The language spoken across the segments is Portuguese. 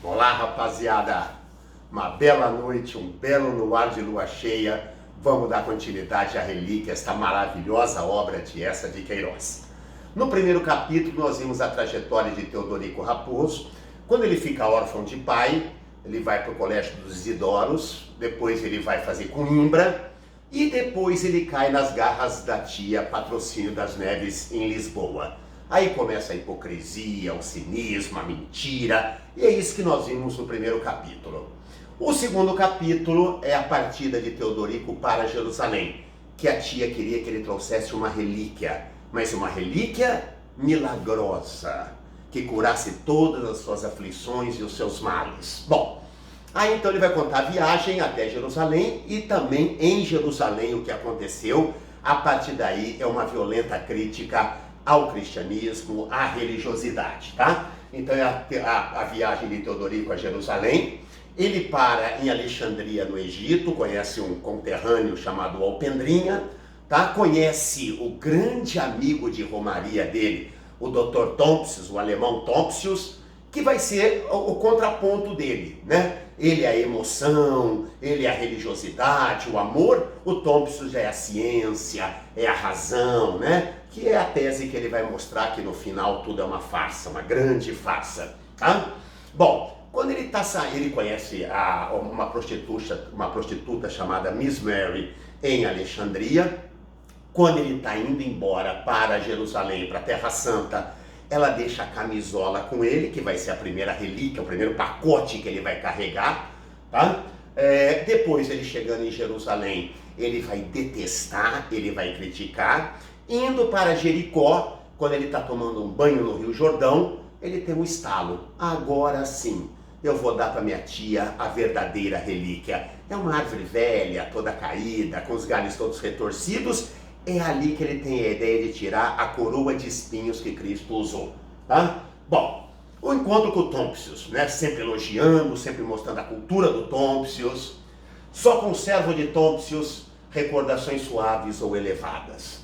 Olá, rapaziada! Uma bela noite, um belo luar de lua cheia. Vamos dar continuidade à relíquia, esta maravilhosa obra de Eça de Queiroz. No primeiro capítulo, nós vimos a trajetória de Teodorico Raposo. Quando ele fica órfão de pai, ele vai para o Colégio dos Isidoros, depois ele vai fazer Coimbra e depois ele cai nas garras da tia Patrocínio das Neves em Lisboa. Aí começa a hipocrisia, o cinismo, a mentira, e é isso que nós vimos no primeiro capítulo. O segundo capítulo é a partida de Teodorico para Jerusalém, que a tia queria que ele trouxesse uma relíquia, mas uma relíquia milagrosa, que curasse todas as suas aflições e os seus males. Bom, aí então ele vai contar a viagem até Jerusalém e também em Jerusalém o que aconteceu. A partir daí é uma violenta crítica ao cristianismo, à religiosidade, tá? Então é a viagem de Teodorico a Jerusalém. Ele para em Alexandria, no Egito, conhece um conterrâneo chamado Alpendrinha, tá? Conhece o grande amigo de romaria dele, o Dr. Tompsius, o alemão Tompsius, que vai ser o contraponto dele, né? Ele é a emoção, ele é a religiosidade, o amor, o Tompsius já é a ciência, é a razão, né? Que é a tese que ele vai mostrar que no final tudo é uma farsa, uma grande farsa, tá? Bom, quando ele ele conhece uma prostituta chamada Miss Mary em Alexandria. Quando ele está indo embora para Jerusalém, para a Terra Santa, ela deixa a camisola com ele, que vai ser a primeira relíquia, o primeiro pacote que ele vai carregar, tá? Depois, ele chegando em Jerusalém, ele vai detestar, ele vai criticar. Indo para Jericó, quando ele está tomando um banho no Rio Jordão, ele tem um estalo. Agora sim, eu vou dar para minha tia a verdadeira relíquia. É uma árvore velha, toda caída, com os galhos todos retorcidos. É ali que ele tem a ideia de tirar a coroa de espinhos que Cristo usou, tá? Bom, o encontro com o Tompsius, né? Sempre elogiando, sempre mostrando a cultura do Tompsius. Só conservo de Tompsius recordações suaves ou elevadas.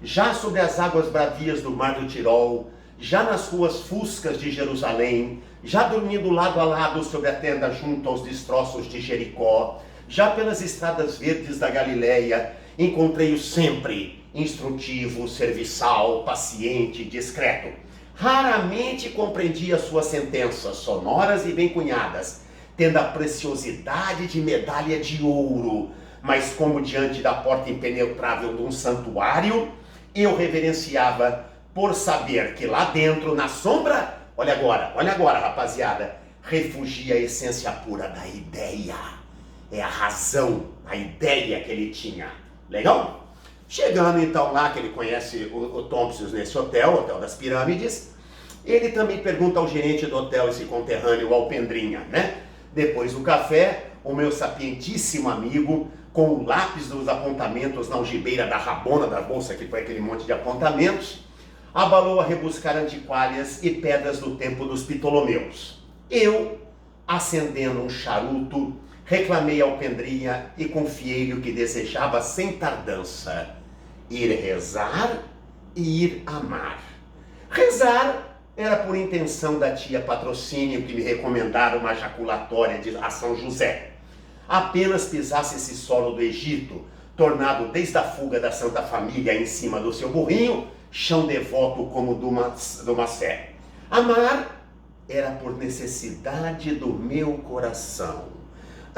Já sobre as águas bravias do Mar do Tirol, já nas ruas fuscas de Jerusalém, já dormindo lado a lado sobre a tenda junto aos destroços de Jericó, já pelas estradas verdes da Galileia, encontrei-o sempre instrutivo, serviçal, paciente, discreto. Raramente compreendia suas sentenças, sonoras e bem cunhadas, tendo a preciosidade de medalha de ouro, mas como diante da porta impenetrável de um santuário, eu reverenciava por saber que lá dentro, na sombra, olha agora, rapaziada, refugia a essência pura da ideia. É a razão, a ideia que ele tinha. Legal? Chegando então lá, que ele conhece o Tompsius nesse hotel das Pirâmides, ele também pergunta ao gerente do hotel, esse conterrâneo, o Alpendrinha, né? Depois do café, o meu sapientíssimo amigo, com o lápis dos apontamentos na algibeira da rabona da bolsa, que foi aquele monte de apontamentos, abalou a rebuscar antiquárias e pedras do tempo dos Ptolomeus. Eu, acendendo um charuto, reclamei ao Alpendrinha e confiei-lhe o que desejava sem tardança: ir rezar e ir amar. Rezar era por intenção da tia Patrocínio, que me recomendara uma jaculatória a São José. Apenas pisasse esse solo do Egito, tornado desde a fuga da Santa Família em cima do seu burrinho, chão devoto como do Macé. Amar era por necessidade do meu coração,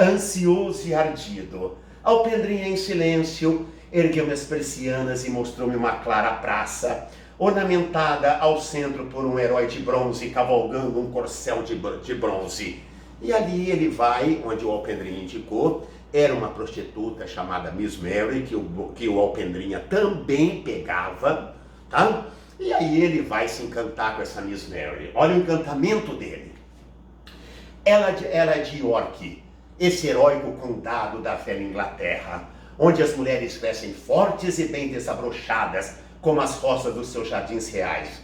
ansioso e ardido. Alpendrinha, em silêncio, ergueu-me as persianas e mostrou-me uma clara praça, ornamentada ao centro por um herói de bronze cavalgando um corcel de bronze. E ali ele vai, onde o Alpendrinha indicou. Era uma prostituta chamada Miss Mary, que o Alpendrinha também pegava, tá? E aí ele vai se encantar com essa Miss Mary. Olha o encantamento dele. Ela era de York, esse heróico condado da velha Inglaterra, onde as mulheres crescem fortes e bem desabrochadas, como as rosas dos seus jardins reais.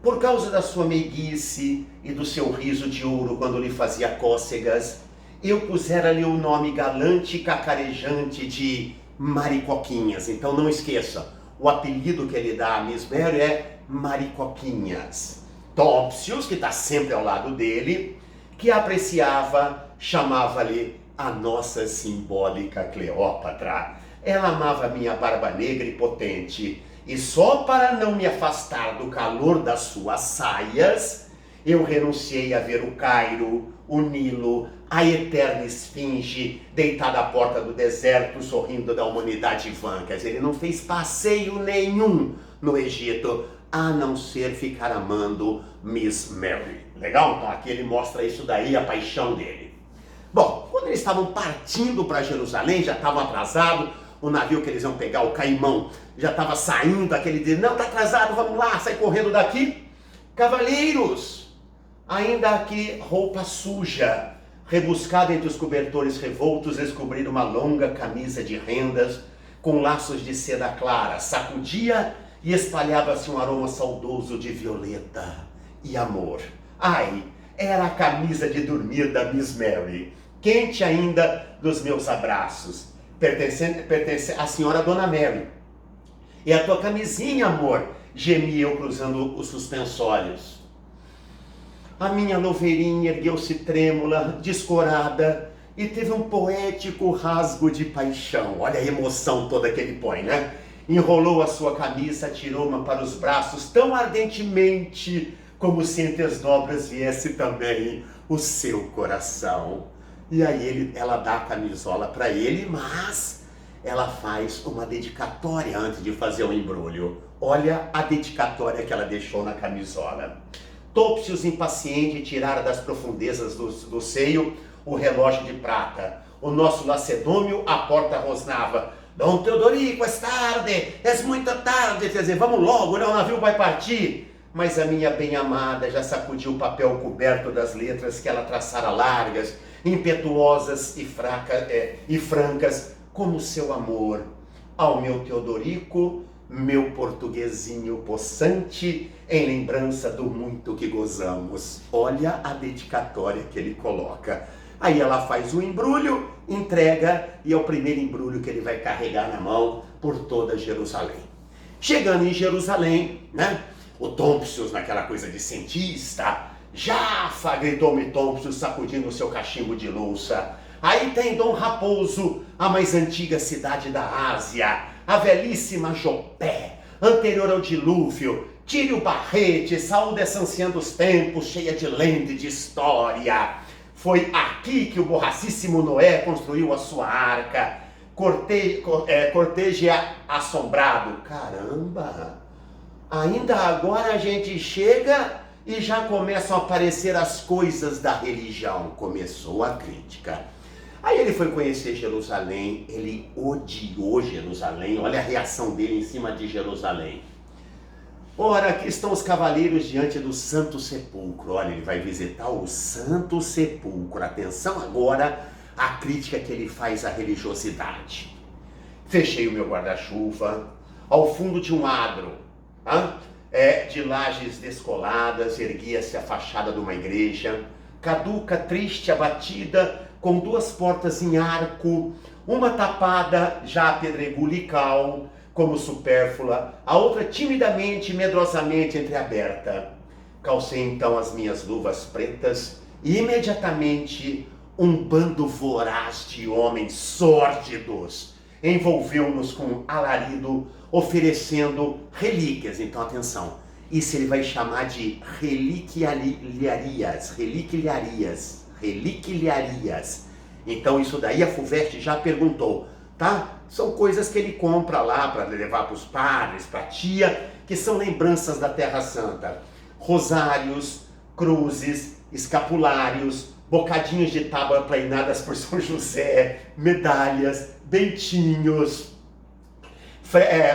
Por causa da sua meiguice e do seu riso de ouro quando lhe fazia cócegas, eu pusera-lhe o nome galante e cacarejante de Maricoquinhas. Então não esqueça, o apelido que ele dá a Miss Mary é Maricoquinhas. Topsius, que está sempre ao lado dele, que apreciava, chamava-lhe a nossa simbólica Cleópatra. Ela amava minha barba negra e potente, e só para não me afastar do calor das suas saias, eu renunciei a ver o Cairo, o Nilo, a eterna esfinge deitada à porta do deserto, sorrindo da humanidade vã. Quer dizer, ele não fez passeio nenhum no Egito, a não ser ficar amando Miss Mary. Legal? Então aqui ele mostra isso daí, a paixão dele. Bom, quando eles estavam partindo para Jerusalém, já estavam atrasados, o navio que eles iam pegar, o Caimão, já estava saindo, aquele dia, não, está atrasado, vamos lá, sai correndo daqui. Cavalheiros, ainda aqui roupa suja, rebuscada entre os cobertores revoltos, descobriram uma longa camisa de rendas com laços de seda clara, sacudia e espalhava-se um aroma saudoso de violeta e amor. Ai, era a camisa de dormir da Miss Mary, quente ainda dos meus abraços, pertence à senhora Dona Mary. E a tua camisinha, amor, gemi eu cruzando os suspensórios. A minha louveirinha ergueu-se trêmula, descorada, e teve um poético rasgo de paixão. Olha a emoção toda que ele põe, né? Enrolou a sua camisa, tirou-ma para os braços tão ardentemente, como se entre as dobras viesse também o seu coração. E aí ela dá a camisola para ele, mas ela faz uma dedicatória antes de fazer o embrulho. Olha a dedicatória que ela deixou na camisola. Topsius, impaciente, tirara das profundezas do seio o relógio de prata. O nosso lacedômio à porta rosnava. Dom Teodorico, é tarde, é muito tarde, quer dizer, vamos logo, né? O navio vai partir. Mas a minha bem-amada já sacudiu o papel coberto das letras que ela traçara largas, impetuosas e francas, como seu amor. Ao meu Teodorico, meu portuguesinho possante, em lembrança do muito que gozamos. Olha a dedicatória que ele coloca. Aí ela faz o embrulho, entrega, e é o primeiro embrulho que ele vai carregar na mão por toda Jerusalém. Chegando em Jerusalém, né? O Topsius, naquela coisa de cientista, Jafa, gritou-me Topsius, sacudindo o seu cachimbo de louça. Aí tem Dom Raposo, a mais antiga cidade da Ásia, a velhíssima Jopé, anterior ao dilúvio. Tire o barrete, saúde essa anciã dos tempos, cheia de lenda e de história. Foi aqui que o borracíssimo Noé construiu a sua arca. Corteja assombrado. Caramba! Ainda agora a gente chega e já começam a aparecer as coisas da religião. Começou a crítica. Aí ele foi conhecer Jerusalém, ele odiou Jerusalém, olha a reação dele em cima de Jerusalém. Ora, aqui estão os cavaleiros diante do Santo Sepulcro. Olha, ele vai visitar o Santo Sepulcro. Atenção agora à crítica que ele faz à religiosidade. Fechei o meu guarda-chuva, ao fundo de um adro, de lajes descoladas, erguia-se a fachada de uma igreja, caduca, triste, abatida, com duas portas em arco, uma tapada já a pedregulho e cal, como supérflua, a outra timidamente e medrosamente entreaberta. Calcei então as minhas luvas pretas e imediatamente um bando voraz de homens sórdidos envolveu-nos com alarido, oferecendo relíquias. Então atenção, isso ele vai chamar de reliquilharias. Então isso daí a FUVEST já perguntou, tá? São coisas que ele compra lá para levar para os padres, para a tia, que são lembranças da Terra Santa. Rosários, cruzes, escapulários, bocadinhos de tábua pleinadas por São José, medalhas, bentinhos,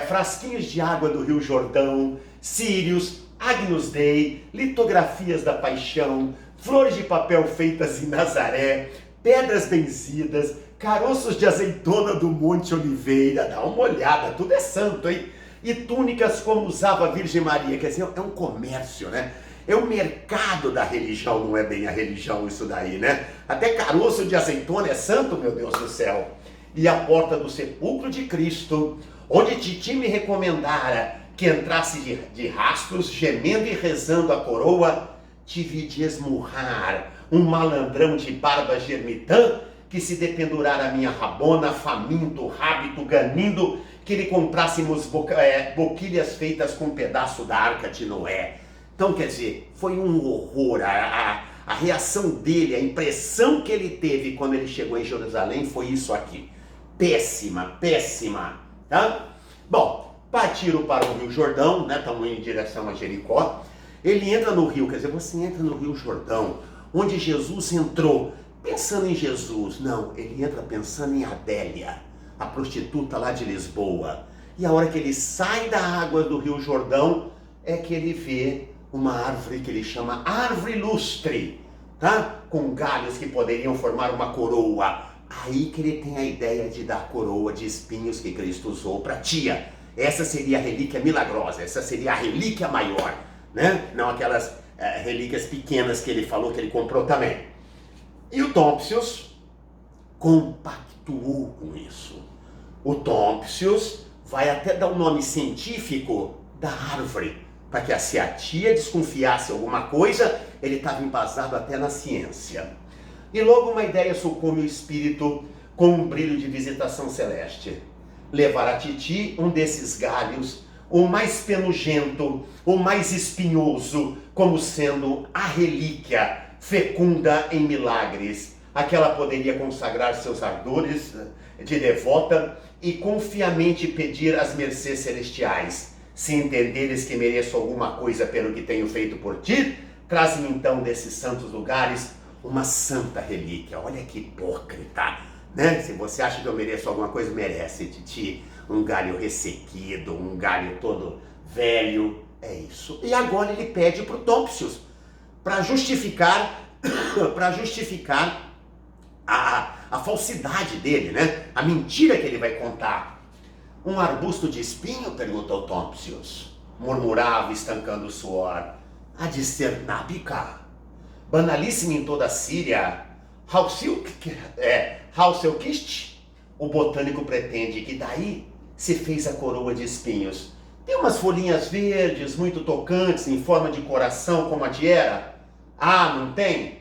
frasquinhos de água do Rio Jordão, círios, Agnus Dei, litografias da Paixão, flores de papel feitas em Nazaré, pedras benzidas, caroços de azeitona do Monte Oliveira. Dá uma olhada, tudo é santo, hein? E túnicas como usava a Virgem Maria. Quer dizer, é um comércio, né? É o mercado da religião, não é bem a religião isso daí, né? Até caroço de azeitona é santo, meu Deus do céu. E a porta do sepulcro de Cristo, onde Titi me recomendara que entrasse de rastros, gemendo e rezando a coroa, tive de esmurrar um malandrão de barba germitã, que se dependurara a minha rabona, faminto, rábito, ganindo, que lhe comprássemos boquilhas feitas com um pedaço da arca de Noé. Então, quer dizer, foi um horror. A reação dele, a impressão que ele teve quando ele chegou em Jerusalém foi isso aqui. Péssima, péssima. Tá? Bom, partiram para o Rio Jordão, né? Estamos indo em direção a Jericó. Ele entra no rio, quer dizer, você entra no Rio Jordão, onde Jesus entrou, pensando em Jesus. Não, ele entra pensando em Adélia, a prostituta lá de Lisboa. E a hora que ele sai da água do Rio Jordão, é que ele vê uma árvore que ele chama árvore lustre, tá? Com galhos que poderiam formar uma coroa. Aí que ele tem a ideia de dar a coroa de espinhos que Cristo usou para a tia. Essa seria a relíquia milagrosa, essa seria a relíquia maior, né? Não aquelas relíquias pequenas que ele falou que ele comprou também. E o Topsius compactuou com isso. O Topsius vai até dar o nome científico da árvore, para que se a tia desconfiasse alguma coisa, ele estava embasado até na ciência. E logo uma ideia sucumbe o espírito com um brilho de visitação celeste. Levar a titi um desses galhos, o mais penugento, o mais espinhoso, como sendo a relíquia fecunda em milagres, a que ela poderia consagrar seus ardores de devota e confiamente pedir as mercês celestiais. Se entenderes que mereço alguma coisa pelo que tenho feito por ti, traze-me então desses santos lugares uma santa relíquia. Olha que hipócrita, né? Se você acha que eu mereço alguma coisa, merece, titi. Um galho ressequido, um galho todo velho, é isso. E agora ele pede para o Topsius, para justificar a falsidade dele, né? A mentira que ele vai contar. Um arbusto de espinho? Perguntou Topsius. Murmurava, estancando o suor. Há de ser nábica. Banalíssimo em toda a Síria. Hauselkist, o botânico pretende que daí se fez a coroa de espinhos. Tem umas folhinhas verdes, muito tocantes, em forma de coração, como a de Hera. Ah, não tem?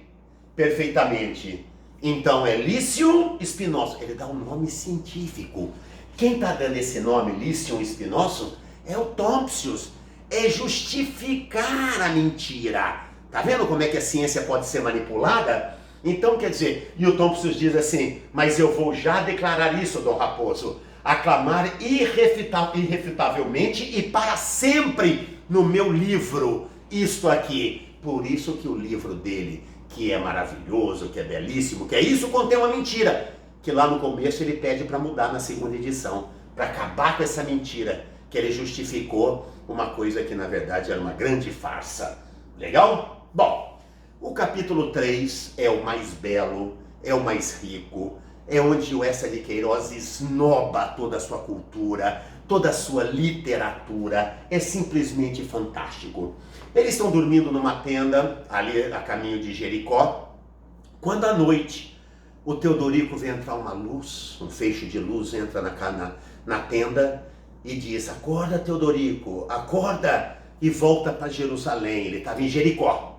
Perfeitamente. Então é Lycium spinosus. Ele dá um nome científico. Quem está dando esse nome, Lycium spinosus, é o Topsius. É justificar a mentira. Tá vendo como é que a ciência pode ser manipulada? Então, quer dizer, e o Topsius diz assim, mas eu vou já declarar isso, Dom Raposo, aclamar irrefutavelmente e para sempre no meu livro, isto aqui. Por isso que o livro dele, que é maravilhoso, que é belíssimo, que é isso, contém uma mentira, que lá no começo ele pede para mudar na segunda edição, para acabar com essa mentira, que ele justificou uma coisa que na verdade era uma grande farsa. Legal? Bom, o capítulo 3 é o mais belo, é o mais rico, é onde o Eça de Queiroz esnoba toda a sua cultura, toda a sua literatura, é simplesmente fantástico. Eles estão dormindo numa tenda, ali a caminho de Jericó, quando à noite o Teodorico vê entrar uma luz, um feixe de luz entra na tenda e diz, acorda Teodorico, acorda, e volta para Jerusalém. Ele estava em Jericó.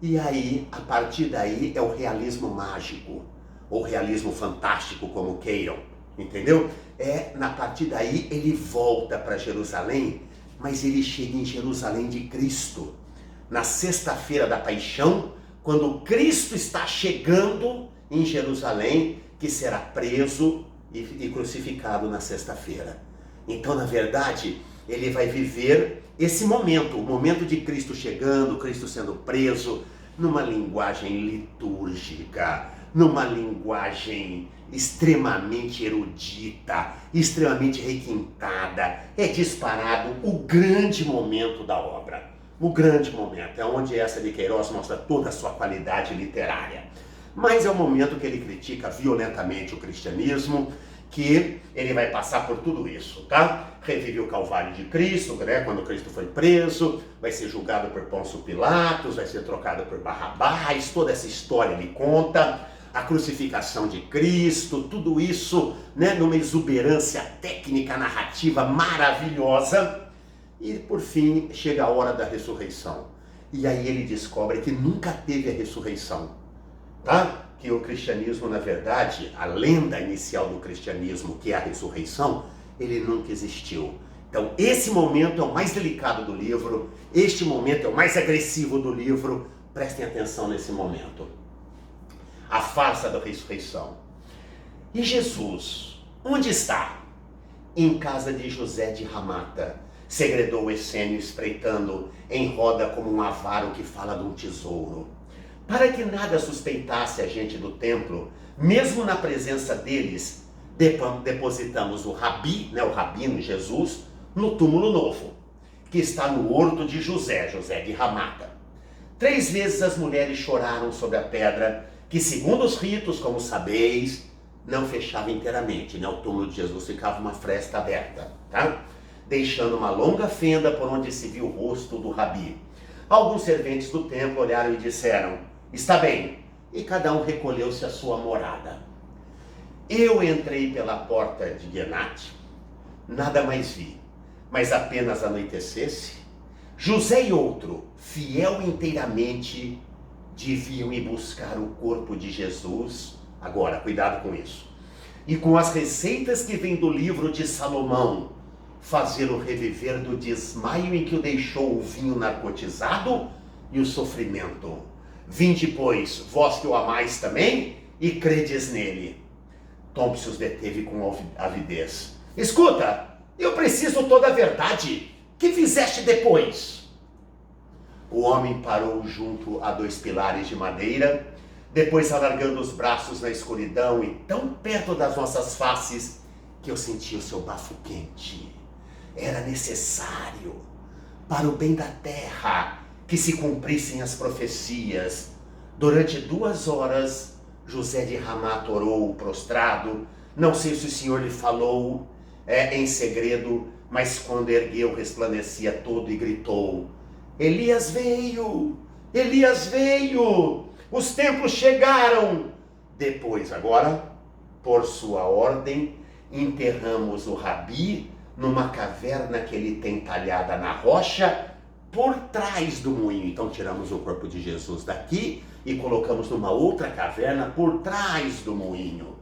E aí, a partir daí, é o realismo mágico, ou realismo fantástico, como queiram, entendeu? Na partir daí, ele volta para Jerusalém, mas ele chega em Jerusalém de Cristo. Na sexta-feira da paixão, quando Cristo está chegando em Jerusalém, que será preso e crucificado na sexta-feira. Então, na verdade, ele vai viver esse momento, o momento de Cristo chegando, Cristo sendo preso, numa linguagem litúrgica, numa linguagem extremamente erudita, extremamente requintada. É disparado o grande momento da obra. O grande momento, é onde Eça de Queiroz mostra toda a sua qualidade literária. Mas é o momento que ele critica violentamente o cristianismo, que ele vai passar por tudo isso, tá? Revive o Calvário de Cristo, né? Quando Cristo foi preso, vai ser julgado por Pôncio Pilatos, vai ser trocado por Barrabás, toda essa história ele conta, a crucificação de Cristo, tudo isso, né? Numa exuberância técnica, narrativa maravilhosa. E por fim chega a hora da ressurreição. E aí ele descobre que nunca teve a ressurreição, tá? Que o cristianismo, na verdade, a lenda inicial do cristianismo, que é a ressurreição, ele nunca existiu. Então esse momento é o mais delicado do livro, este momento é o mais agressivo do livro, prestem atenção nesse momento. A farsa da ressurreição. E Jesus, onde está? Em casa de José de Ramata, segredou Essênio, espreitando em roda como um avaro que fala de um tesouro. Para que nada suspeitasse a gente do templo, mesmo na presença deles, depositamos o rabi, o rabino Jesus, no túmulo novo, que está no horto de José de Ramata. 3 vezes as mulheres choraram sobre a pedra, que segundo os ritos, como sabeis, não fechava inteiramente, O túmulo de Jesus ficava uma fresta aberta, tá? Deixando uma longa fenda por onde se viu o rosto do rabi. Alguns serventes do templo olharam e disseram, está bem, e cada um recolheu-se à sua morada. Eu entrei pela porta de Genat, nada mais vi, mas apenas anoitecesse, José e outro, fiel inteiramente, deviam ir buscar o corpo de Jesus. Agora, cuidado com isso. E com as receitas que vêm do livro de Salomão, fazê-lo reviver do desmaio em que o deixou o vinho narcotizado e o sofrimento. Vinde, pois, vós que o amais também, e credes nele. Topsius deteve com avidez. Escuta, eu preciso toda a verdade. Que fizeste depois? O homem parou junto a 2 pilares de madeira, depois alargando os braços na escuridão e tão perto das nossas faces que eu senti o seu bafo quente. Era necessário, para o bem da terra, que se cumprissem as profecias. Durante 2 horas, José de Ramata orou prostrado. Não sei se o Senhor lhe falou em segredo, mas quando ergueu, resplandecia todo e gritou, Elias veio! Elias veio! Os tempos chegaram! Depois, agora, por sua ordem, enterramos o rabi numa caverna que ele tem talhada na rocha, por trás do moinho. Então tiramos o corpo de Jesus daqui e colocamos numa outra caverna por trás do moinho.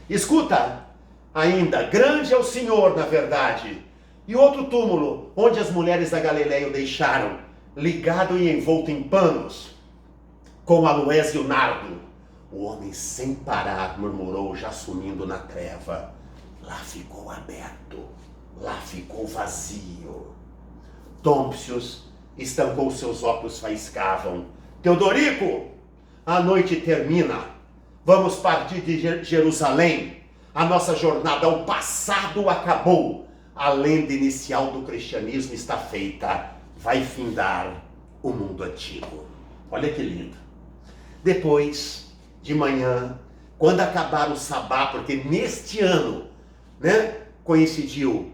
Escuta, ainda, grande é o Senhor, na verdade. E outro túmulo, onde as mulheres da Galileia o deixaram, ligado e envolto em panos, com aloés e o nardo. O homem sem parar murmurou, já sumindo na treva. Lá ficou aberto, lá ficou vazio. Topsius estancou seus óculos, faiscavam. Teodorico, a noite termina. Vamos partir de Jerusalém. A nossa jornada ao passado acabou. A lenda inicial do cristianismo está feita. Vai findar o mundo antigo. Olha que lindo. Depois, de manhã, quando acabar o sabá, porque neste ano, coincidiu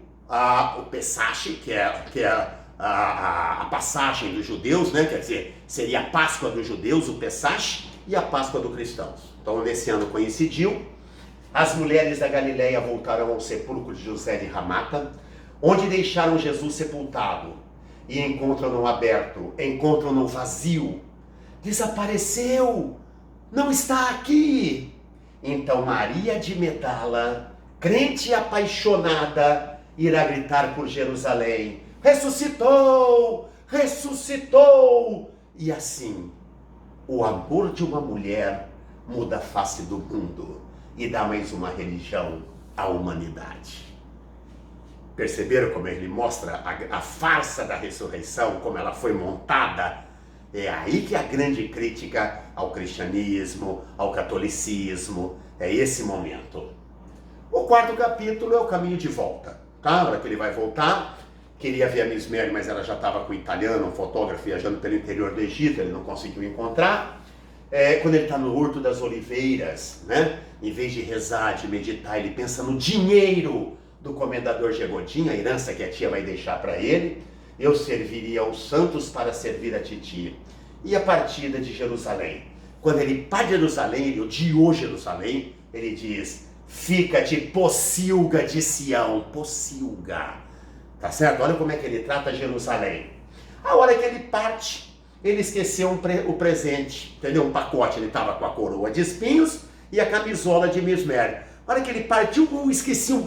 o Pesach, que é a passagem dos judeus, quer dizer, seria a Páscoa dos judeus, o Pesach, e a Páscoa dos cristãos. Então, nesse ano coincidiu. As mulheres da Galileia voltaram ao sepulcro de José de Ramata, onde deixaram Jesus sepultado, e encontram-no aberto, encontram-no vazio. Desapareceu, não está aqui. Então Maria de Medala, crente e apaixonada, irá gritar por Jerusalém, ressuscitou, ressuscitou. E assim, o amor de uma mulher muda a face do mundo e dá mais uma religião à humanidade. Perceberam como ele mostra a farsa da ressurreição, como ela foi montada? É aí que a grande crítica ao cristianismo, ao catolicismo, é esse momento. O 4º capítulo é o caminho de volta. Tá? Na hora que ele vai voltar, queria ver a Miss Mary, mas ela já estava com o italiano, um fotógrafo, viajando pelo interior do Egito, ele não conseguiu encontrar. Quando ele está no Horto das Oliveiras, em vez de rezar, de meditar, ele pensa no dinheiro do comendador Gegodinho, a herança que a tia vai deixar para ele. Eu serviria aos santos para servir a titi. E a partida de Jerusalém. Quando ele para de Jerusalém, ele odiou Jerusalém, ele diz, fica-te, pocilga de Sião, pocilga. Tá certo? Olha como é que ele trata Jerusalém. A hora que ele parte, ele esqueceu o presente, entendeu? Um pacote, ele estava com a coroa de espinhos e a camisola de Mismer. A hora que ele partiu, esqueci um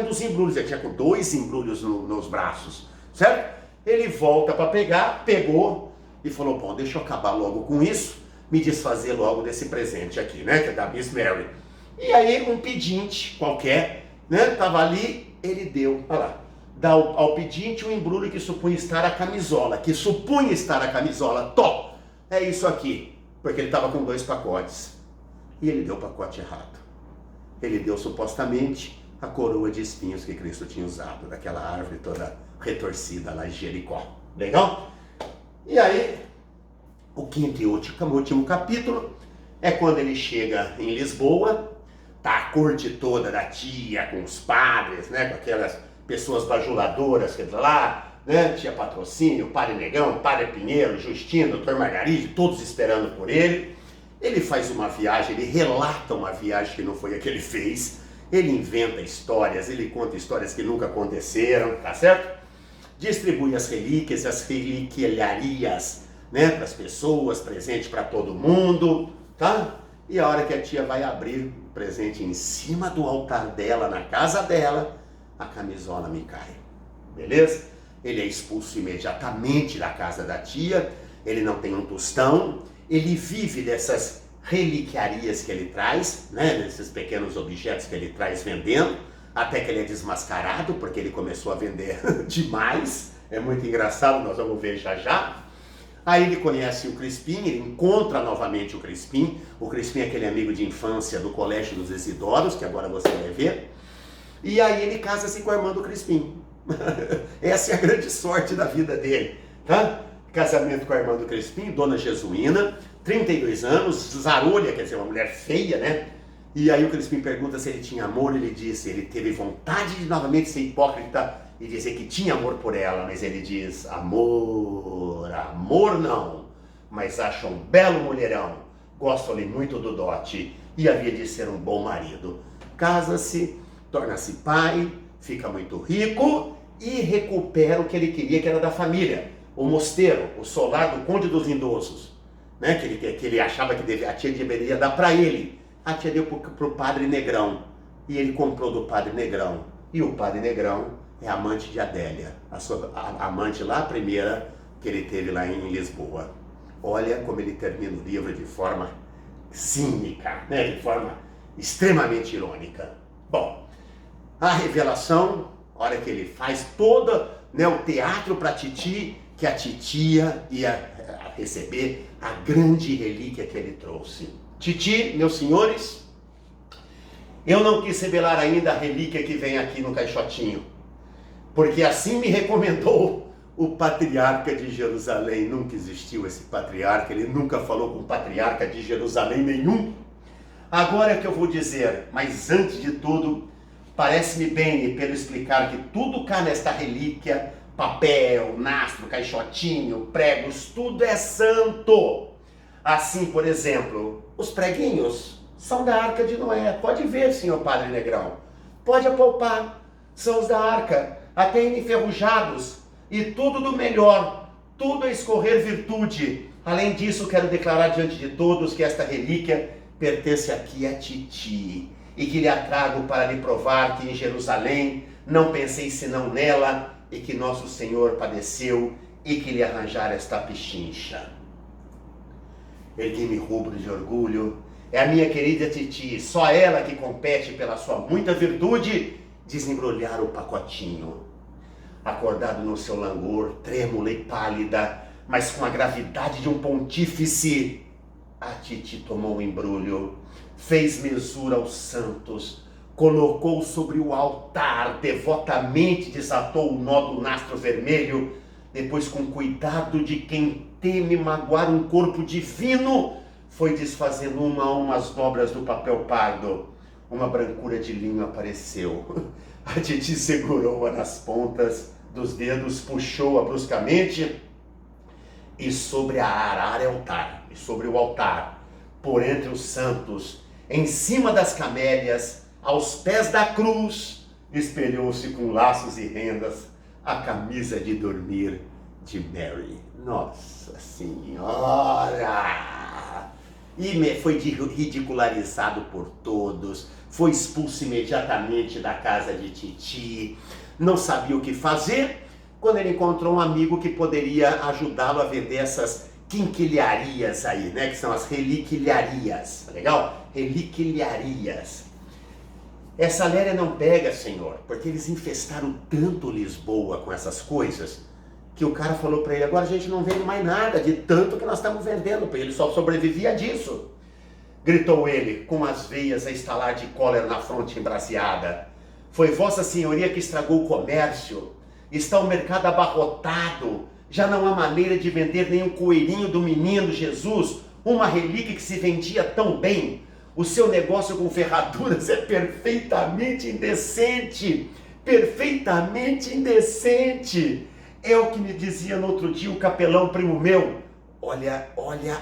dos embrulhos, ele tinha com 2 embrulhos nos braços, certo? Ele volta para pegar, pegou e falou, bom, deixa eu acabar logo com isso, me desfazer logo desse presente aqui, né, que é da Miss Mary. E aí um pedinte qualquer, né, estava ali, ele deu, olha lá, dá ao pedinte um embrulho que supunha estar a camisola, Tó, é isso aqui, porque ele estava com 2 pacotes. E ele deu o pacote errado. Ele deu supostamente a coroa de espinhos que Cristo tinha usado, daquela árvore toda retorcida lá em Jericó. Legal? E aí, o quinto e último capítulo é quando ele chega em Lisboa, tá a corte toda da tia, com os padres, né, com aquelas pessoas bajuladoras que lá, né, tia Patrocínio, Padre Negão, Padre Pinheiro, Justino, Doutor Margaride, todos esperando por ele. Ele faz uma viagem, ele relata uma viagem que não foi a que ele fez, ele inventa histórias, ele conta histórias que nunca aconteceram, tá certo? Distribui as relíquias, as reliquiarias, né, para as pessoas, presente para todo mundo, tá? E a hora que a tia vai abrir o presente em cima do altar dela, na casa dela, a camisola me cai, beleza? Ele é expulso imediatamente da casa da tia, ele não tem um tostão, ele vive dessas reliquiarias que ele traz, né, desses pequenos objetos que ele traz vendendo, até que ele é desmascarado, porque ele começou a vender demais, é muito engraçado, nós vamos ver já já. Aí ele conhece o Crispim, ele encontra novamente o Crispim é aquele amigo de infância do Colégio dos Isidoros, que agora você vai ver, e aí ele casa-se com a irmã do Crispim. Essa é a grande sorte da vida dele, tá? Casamento com a irmã do Crispim, Dona Jesuína, 32 anos, zarolha, quer dizer, uma mulher feia, né? E aí o Crispim pergunta se ele tinha amor, ele disse, ele teve vontade de novamente ser hipócrita e dizer que tinha amor por ela, mas ele diz, amor não, mas acha um belo mulherão, gosto-lhe muito do dote e havia de ser um bom marido. Casa-se, torna-se pai, fica muito rico e recupera o que ele queria, que era da família. O mosteiro, o solar do Conde dos Lindosos, né? que ele achava que a tia deveria dar para ele. A tia deu para o Padre Negrão. E ele comprou do Padre Negrão. E o Padre Negrão é amante de Adélia, a amante lá, a primeira que ele teve lá em Lisboa. Olha como ele termina o livro de forma cínica, né? De forma extremamente irônica. Bom, a revelação, a hora que ele faz todo, né, o teatro para Titi, que a titia ia receber a grande relíquia que ele trouxe. Titi, meus senhores, eu não quis revelar ainda a relíquia que vem aqui no caixotinho, porque assim me recomendou o patriarca de Jerusalém. Nunca existiu esse patriarca, ele nunca falou com o patriarca de Jerusalém nenhum. Agora é que eu vou dizer, mas antes de tudo, parece-me bem, pelo explicar, que tudo cá nesta relíquia, papel, nastro, caixotinho, pregos, tudo é santo. Assim, por exemplo, os preguinhos são da Arca de Noé. Pode ver, senhor Padre Negrão. Pode apalpar. São os da Arca, até enferrujados. E tudo do melhor. Tudo a escorrer virtude. Além disso, quero declarar diante de todos que esta relíquia pertence aqui a Titi. E que lhe a trago para lhe provar que em Jerusalém não pensei senão nela, e que nosso Senhor padeceu, e que lhe arranjar esta pichincha. Ergui-me rubro de orgulho, é a minha querida Titi, só ela que compete pela sua muita virtude desembrulhar o pacotinho. Acordado no seu langor, trêmula e pálida, mas com a gravidade de um pontífice, a Titi tomou o embrulho, fez mesura aos santos, colocou sobre o altar, devotamente desatou o nó do nastro vermelho, depois com cuidado de quem teme magoar um corpo divino, foi desfazendo uma a uma as dobras do papel pardo. Uma brancura de linho apareceu. A Titi segurou-a nas pontas dos dedos, puxou-a bruscamente e sobre o altar, por entre os santos, em cima das camélias, aos pés da cruz, espelhou-se com laços e rendas a camisa de dormir de Mary. Nossa Senhora! E foi ridicularizado por todos, foi expulso imediatamente da casa de Titi, não sabia o que fazer, quando ele encontrou um amigo que poderia ajudá-lo a vender essas quinquilharias aí, né? Que são as reliquilharias, tá legal? Reliquilharias. Essa Léria não pega, senhor, porque eles infestaram tanto Lisboa com essas coisas, que o cara falou para ele, agora a gente não vende mais nada de tanto que nós estamos vendendo, porque ele só sobrevivia disso. Gritou ele, com as veias a estalar de cólera na fronte embraseada. Foi vossa senhoria que estragou o comércio. Está o mercado abarrotado. Já não há maneira de vender nem um coelhinho do menino Jesus, uma relíquia que se vendia tão bem. O seu negócio com ferraduras é perfeitamente indecente. Perfeitamente indecente. É o que me dizia no outro dia o capelão primo meu. Olha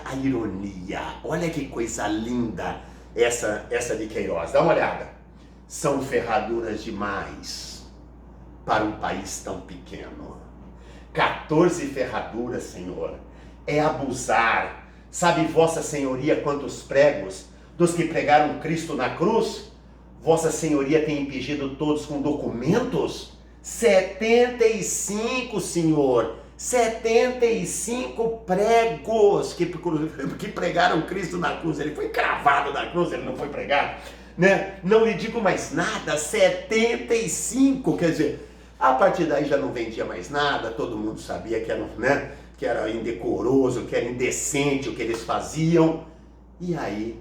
a ironia, olha que coisa linda essa de Queiroz. Dá uma olhada. São ferraduras demais para um país tão pequeno. 14 ferraduras, senhor, é abusar. Sabe vossa senhoria quantos pregos dos que pregaram Cristo na cruz? Vossa senhoria tem impedido todos com documentos? 75, senhor, 75 pregos que pregaram Cristo na cruz. Ele foi cravado na cruz, ele não foi pregado, né? Não lhe digo mais nada, 75, quer dizer, a partir daí já não vendia mais nada, todo mundo sabia que era, né, que era indecoroso, que era indecente o que eles faziam. E aí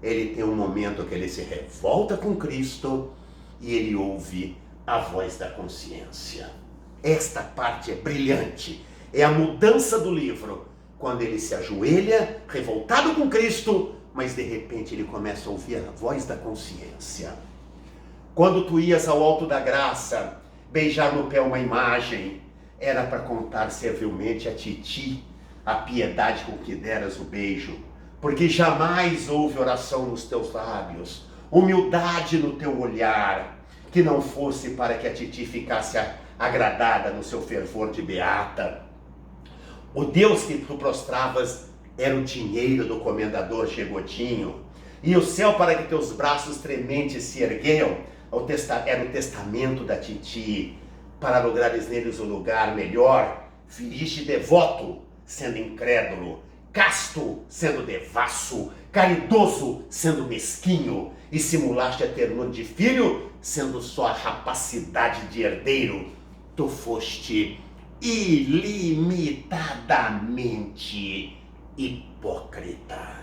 ele tem um momento que ele se revolta com Cristo e ele ouve a voz da consciência. Esta parte é brilhante, é a mudança do livro, quando ele se ajoelha, revoltado com Cristo, mas de repente ele começa a ouvir a voz da consciência. Quando tu ias ao alto da graça, beijar no pé uma imagem, era para contar servilmente a Titi a piedade com que deras o beijo, porque jamais houve oração nos teus lábios, humildade no teu olhar, que não fosse para que a Titi ficasse agradada no seu fervor de beata. O Deus que tu prostravas era o dinheiro do comendador Chegotinho, e o céu para que teus braços trementes se ergueiam era o testamento da Titi, para lograres neles o lugar melhor. Filiste devoto, sendo incrédulo, casto, sendo devasso, caridoso, sendo mesquinho, e simulaste a ternura de filho, sendo só a rapacidade de herdeiro. Tu foste ilimitadamente hipócrita.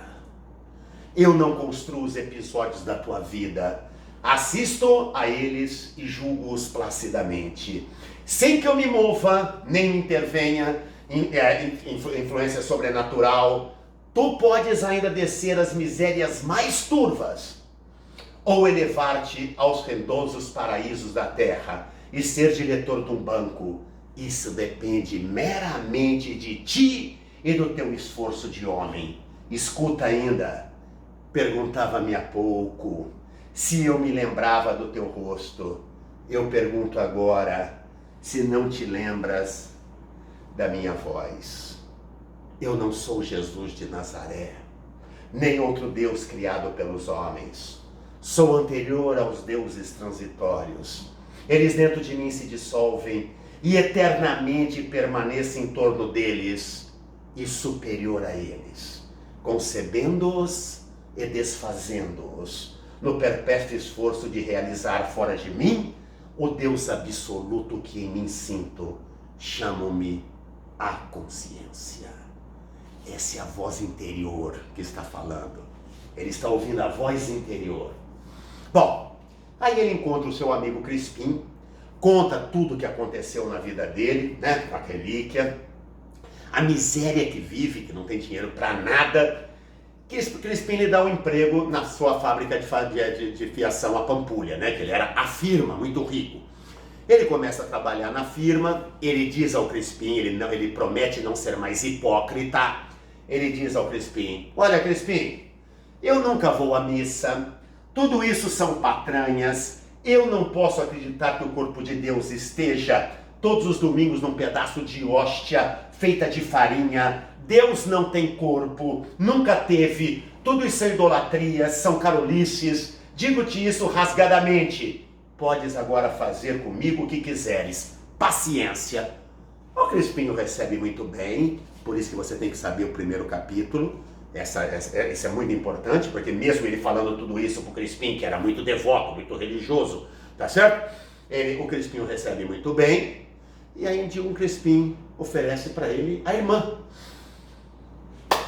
Eu não construo os episódios da tua vida, assisto a eles e julgo-os placidamente, sem que eu me mova, nem intervenha influência sobrenatural. Tu podes ainda descer as misérias mais turvas, ou elevar-te aos rendosos paraísos da terra e ser diretor de um banco. Isso depende meramente de ti e do teu esforço de homem. Escuta ainda, perguntava-me há pouco se eu me lembrava do teu rosto. Eu pergunto agora se não te lembras da minha voz. Eu não sou Jesus de Nazaré, nem outro Deus criado pelos homens. Sou anterior aos deuses transitórios. Eles dentro de mim se dissolvem e eternamente permaneço em torno deles, e superior a eles, concebendo-os e desfazendo-os, no perpétuo esforço de realizar fora de mim o Deus absoluto que em mim sinto. Chamo-me a consciência. Essa é a voz interior que está falando. Ele está ouvindo a voz interior. Bom, aí ele encontra o seu amigo Crispim, conta tudo o que aconteceu na vida dele, né, com a relíquia, a miséria que vive, que não tem dinheiro para nada. Crispim lhe dá um emprego na sua fábrica de fiação, a Pampulha, né, que ele era a firma, muito rico. Ele começa a trabalhar na firma, ele diz ao Crispim, ele promete não ser mais hipócrita. Ele diz ao Crispim: olha, Crispim, eu nunca vou à missa, tudo isso são patranhas, eu não posso acreditar que o corpo de Deus esteja todos os domingos num pedaço de hóstia feita de farinha. Deus não tem corpo, nunca teve, tudo isso é idolatrias, são carolices. Digo-te isso rasgadamente. Podes agora fazer comigo o que quiseres. Paciência. O Crispinho recebe muito bem, por isso que você tem que saber o primeiro capítulo. Isso é muito importante, porque mesmo ele falando tudo isso para o Crispim, que era muito devoto, muito religioso, tá certo? O Crispinho recebe muito bem, e aí um dia um Crispim oferece para ele a irmã.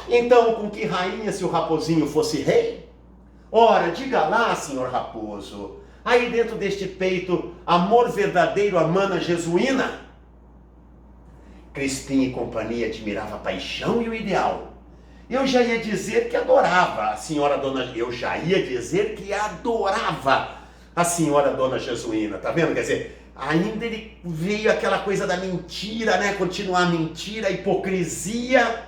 Então, com que rainha se o Raposinho fosse rei? Ora, diga lá, senhor Raposo, aí dentro deste peito, amor verdadeiro a mana jesuína? Crispim e companhia admirava a paixão e o ideal. Eu já ia dizer que adorava a senhora Dona... Eu já ia dizer que adorava a senhora Dona Jesuína, tá vendo? Quer dizer, ainda ele veio aquela coisa da mentira, né? Continuar a mentira, a hipocrisia,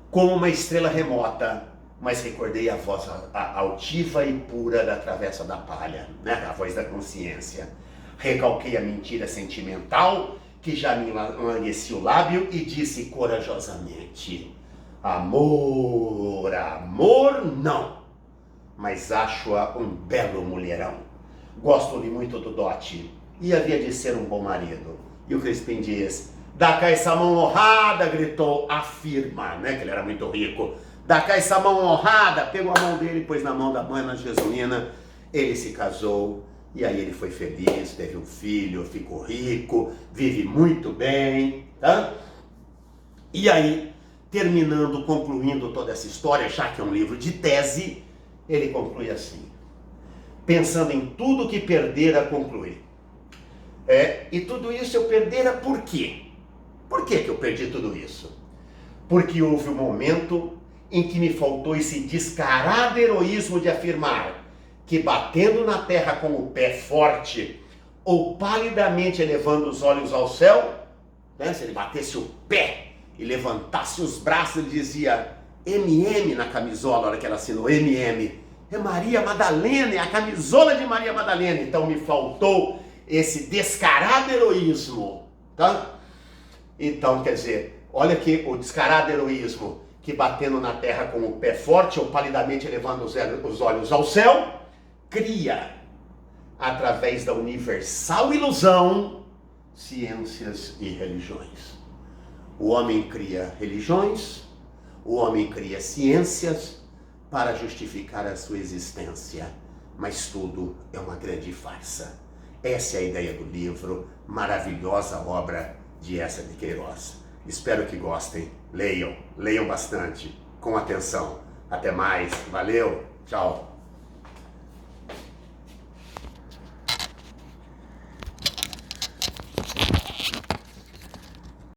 como uma estrela remota. Mas recordei a voz altiva e pura da Travessa da Palha, né? A voz da consciência. Recalquei a mentira sentimental, que já me enlanguecia o lábio, e disse corajosamente: amor, amor não, mas acho-a um belo mulherão. Gosto-lhe muito do dote, e havia de ser um bom marido. E o Crispim diz: dá cá essa mão honrada, gritou a firma, né, que ele era muito rico. Dá cá essa mão honrada, pegou a mão dele, pôs na mão da mana jesuína, ele se casou, e aí ele foi feliz, teve um filho, ficou rico, vive muito bem, tá? E aí, terminando, concluindo toda essa história, já que é um livro de tese, ele conclui assim: pensando em tudo que perdera, conclui. E tudo isso eu perdera por quê? Por que eu perdi tudo isso? Porque houve um momento em que me faltou esse descarado heroísmo de afirmar que, batendo na terra com o pé forte, ou palidamente elevando os olhos ao céu, né, se ele batesse o pé e levantasse os braços, ele dizia MM na camisola, a hora que ela assinou MM, é Maria Madalena, é a camisola de Maria Madalena. Então me faltou esse descarado heroísmo, tá? Então, quer dizer, olha aqui o descarado heroísmo, que batendo na terra com o pé forte ou palidamente elevando os olhos ao céu, cria, através da universal ilusão, ciências e religiões. O homem cria religiões, o homem cria ciências para justificar a sua existência, mas tudo é uma grande farsa. Essa é a ideia do livro, maravilhosa obra de Eça de Queiroz. Espero que gostem, leiam bastante, com atenção. Até mais, valeu, tchau.